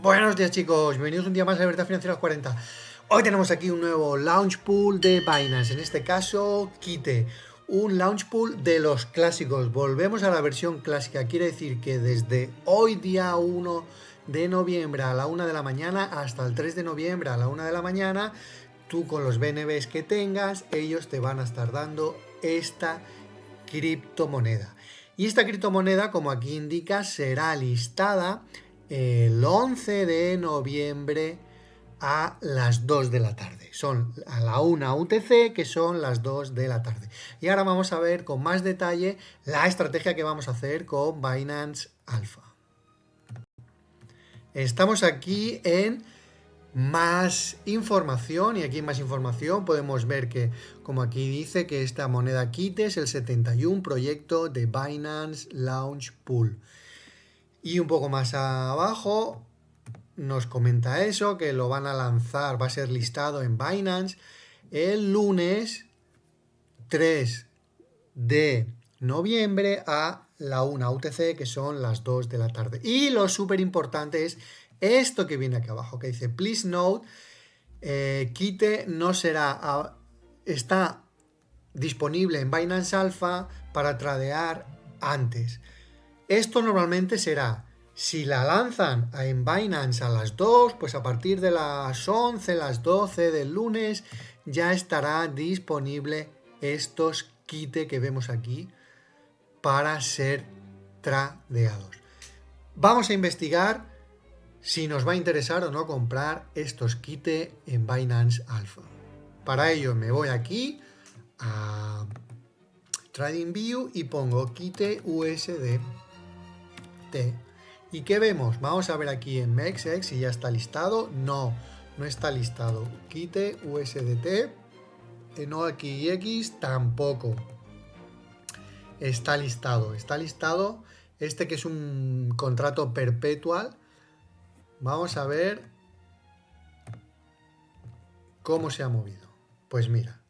Buenos días chicos, bienvenidos un día más a Libertad Financiera 40. Hoy tenemos aquí un nuevo launch pool de Binance, en este caso Kite, un launch pool de los clásicos. Volvemos a la versión clásica, quiere decir que desde hoy día 1 de noviembre a la 1 de la mañana hasta el 3 de noviembre a la 1 de la mañana, tú con los BNBs que tengas, ellos te van a estar dando esta criptomoneda. Y esta criptomoneda, como aquí indica, será listada el 11 de noviembre a las 2 de la tarde. Son a la 1 UTC, que son las 2 de la tarde. Y ahora vamos a ver con más detalle la estrategia que vamos a hacer con Binance Alpha. Estamos aquí en más información, y aquí en más información podemos ver que, como aquí dice, que esta moneda Kite es el 71 proyecto de Binance Launch Pool. Y un poco más abajo nos comenta eso, que lo van a lanzar, va a ser listado en Binance el lunes 3 de noviembre a la 1 UTC, que son las 2 de la tarde. Y lo súper importante es esto que viene aquí abajo, que dice, please note, Kite no será, está disponible en Binance Alpha para tradear antes. Esto normalmente será, si la lanzan en Binance a las 2, pues a partir de las 11, las 12 del lunes, ya estará disponible estos Kite que vemos aquí para ser tradeados. Vamos a investigar si nos va a interesar o no comprar estos Kite en Binance Alpha. Para ello me voy aquí a TradingView y pongo Kite USDT. ¿Y qué vemos? Vamos a ver aquí en MEXX si ya está listado. No, no está listado. Kite USDT. En OKX tampoco. Está listado. Está listado este que es un contrato perpetual. Vamos a ver cómo se ha movido. Pues mira.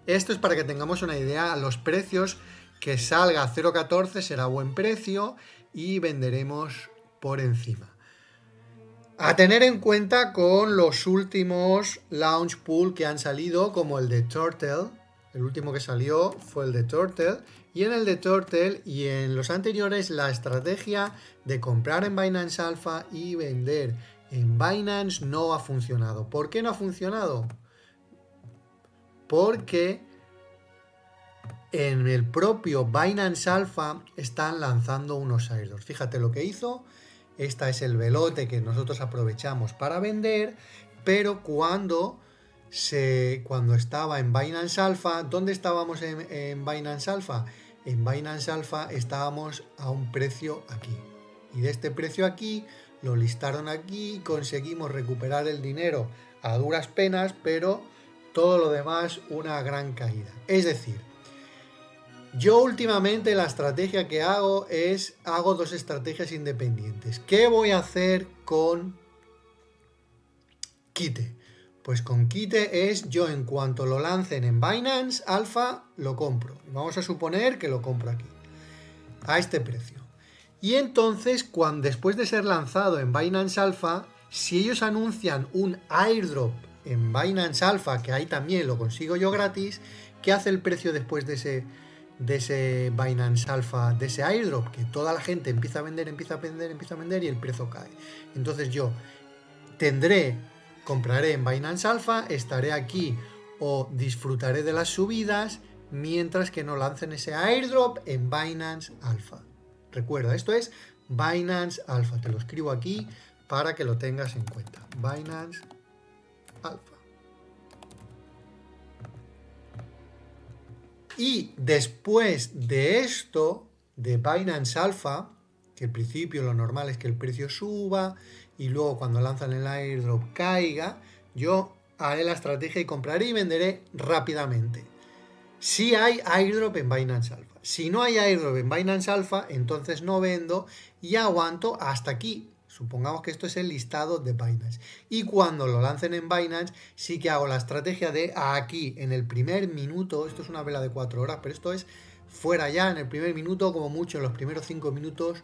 Esto es para que tengamos una idea. Los precios, que salga a 0.14 será buen precio y venderemos por encima. A tener en cuenta con los últimos launch pool que han salido, como el de Turtle. El último que salió fue el de Turtle. Y en el de Turtle y en los anteriores, la estrategia de comprar en Binance Alpha y vender en Binance no ha funcionado. ¿Por qué no ha funcionado? Porque en el propio Binance Alpha están lanzando unos airdrops. Fíjate lo que hizo. Esta es el velote que nosotros aprovechamos para vender, pero cuando estaba en Binance Alpha, ¿dónde estábamos en Binance Alpha? En Binance Alpha estábamos a un precio aquí. Y de este precio aquí, lo listaron aquí y conseguimos recuperar el dinero a duras penas, pero todo lo demás una gran caída. Es decir, yo últimamente la estrategia que hago hago dos estrategias independientes. ¿Qué voy a hacer con Kite? Pues con Kite yo en cuanto lo lancen en Binance Alpha lo compro. Vamos a suponer que lo compro aquí, a este precio. Y entonces, después de ser lanzado en Binance Alpha, si ellos anuncian un airdrop en Binance Alpha, que ahí también lo consigo yo gratis, ¿qué hace el precio después de ese Binance Alpha, de ese airdrop? Que toda la gente empieza a vender y el precio cae. Entonces yo compraré en Binance Alpha, estaré aquí o disfrutaré de las subidas mientras que no lancen ese airdrop en Binance Alpha. Recuerda, esto es Binance Alpha, te lo escribo aquí para que lo tengas en cuenta. Binance Alpha. Y después de esto, de Binance Alpha, que al principio lo normal es que el precio suba y luego cuando lanzan el airdrop caiga, yo haré la estrategia y compraré y venderé rápidamente. Si hay airdrop en Binance Alpha. Si no hay airdrop en Binance Alpha, entonces no vendo y aguanto hasta aquí. Supongamos que esto es el listado de Binance. Y cuando lo lancen en Binance, sí que hago la estrategia de aquí, en el primer minuto. Esto es una vela de 4 horas, pero esto es fuera ya, en el primer minuto, como mucho en los primeros 5 minutos,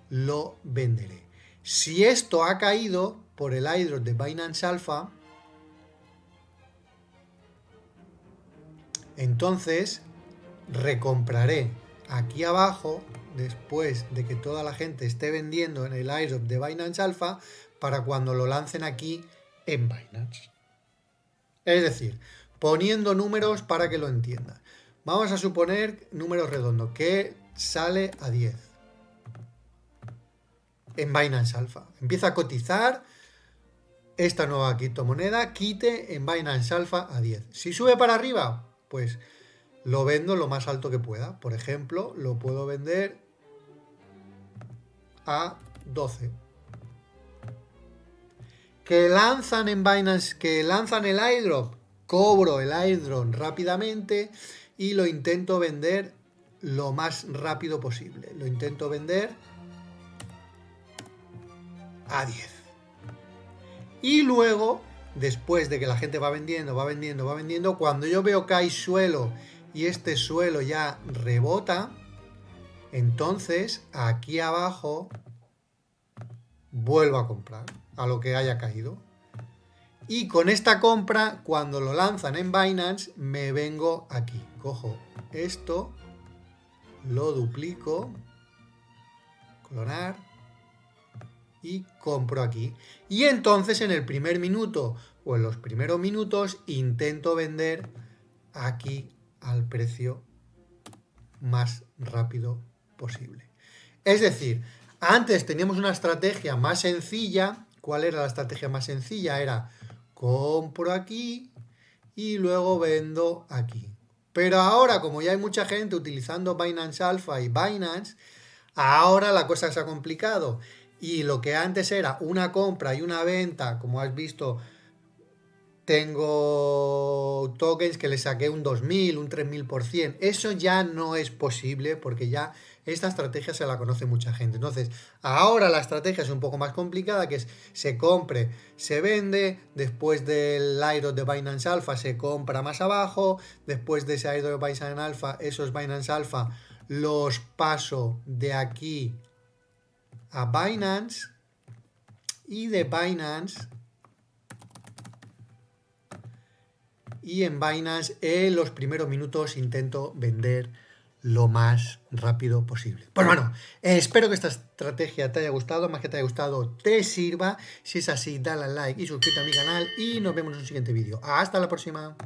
lo venderé. Si esto ha caído por el airdrop de Binance Alpha, entonces recompraré aquí abajo después de que toda la gente esté vendiendo en el airdrop de Binance Alpha para cuando lo lancen aquí en Binance. Es decir, poniendo números para que lo entiendan. Vamos a suponer números redondos, que sale a 10 en Binance Alpha. Empieza a cotizar esta nueva criptomoneda, Kite, en Binance Alpha a 10. Si sube para arriba, pues lo vendo lo más alto que pueda. Por ejemplo, lo puedo vender a 12. Que lanzan en Binance, que lanzan el airdrop, cobro el airdrop rápidamente y lo intento vender lo más rápido posible. Lo intento vender a 10. Y luego, después de que la gente va vendiendo, cuando yo veo que hay suelo y este suelo ya rebota, entonces aquí abajo vuelvo a comprar a lo que haya caído. Y con esta compra, cuando lo lanzan en Binance, me vengo aquí. Cojo esto, lo duplico, clonar y compro aquí. Y entonces en el primer minuto o en los primeros minutos intento vender aquí al precio más rápido posible. Es decir, antes teníamos una estrategia más sencilla. ¿Cuál era la estrategia más sencilla? Era compro aquí y luego vendo aquí. Pero ahora, como ya hay mucha gente utilizando Binance Alpha y Binance, ahora la cosa se ha complicado. Y lo que antes era una compra y una venta, como has visto, tengo tokens que le saqué un 2000, un 3000%. Eso ya no es posible porque ya esta estrategia se la conoce mucha gente. Entonces, ahora la estrategia es un poco más complicada, que es se compre, se vende, después del airdrop de Binance Alpha se compra más abajo, después de ese airdrop de Binance Alpha, esos Binance Alpha los paso de aquí a Binance y de Binance y en Binance en los primeros minutos intento vender lo más rápido posible. Pues bueno, espero que esta estrategia te haya gustado, más que te haya gustado, te sirva. Si es así, dale al like y suscríbete a mi canal y nos vemos en un siguiente vídeo. Hasta la próxima.